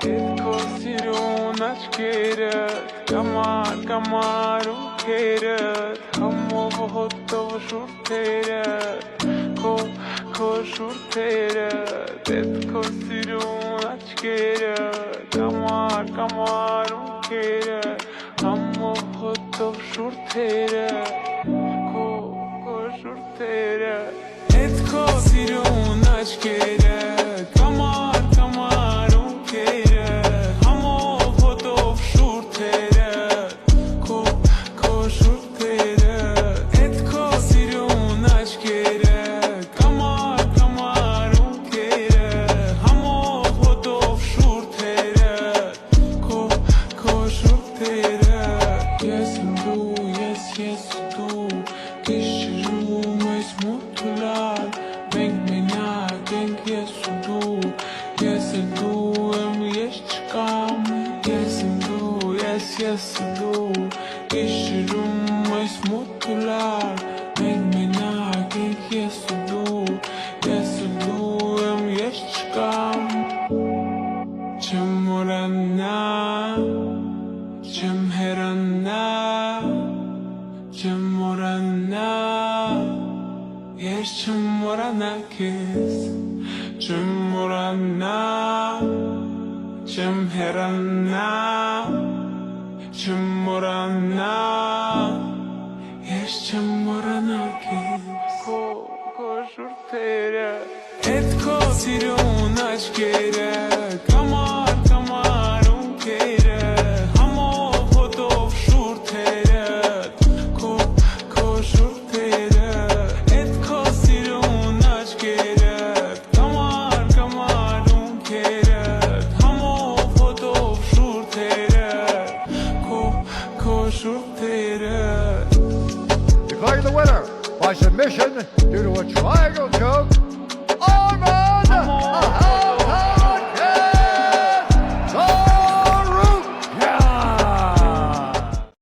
Sirun aşkere Kamarum keret Hammo hotto shurteret Ko shurteret Etko sirun aşkere Kamarum keret Hammo hotto shurteret Ko shurteret Etko sirun aşkere Kamarum keret Hammo hotto shurteret Ko shurteret Etko sirun aşkere Kamarum keret Hammo hotto shurteret Ko shurteret Yes du, yes du Kishrum es mutlar Մենք մենակ ենք ես ու դու Ես ու դու եմ ես չկամ Ես ու դու Իշրում այս մութուլար Մենք մենակ ենք ես ու դու եմ ես չկամ Չեմ մորանա Չեմ հերանա Չեմ մորանա Ես չեմ մորանա քեզ Չեմ մորանա Չեմ հերանա Չեմ մորանա Ես չեմ մորանա քեզ Քո շուրթերը Էդ քո սիրուն աչքերը Կամարում կերը Համով հոտով շուրթերը Քո շուրթերը Էդ քո սիրուն աչքերը Կամարում կերը Համով հոտով շուրթերը Քո շուրթերը Declare the winner by submission due to a triangle choke.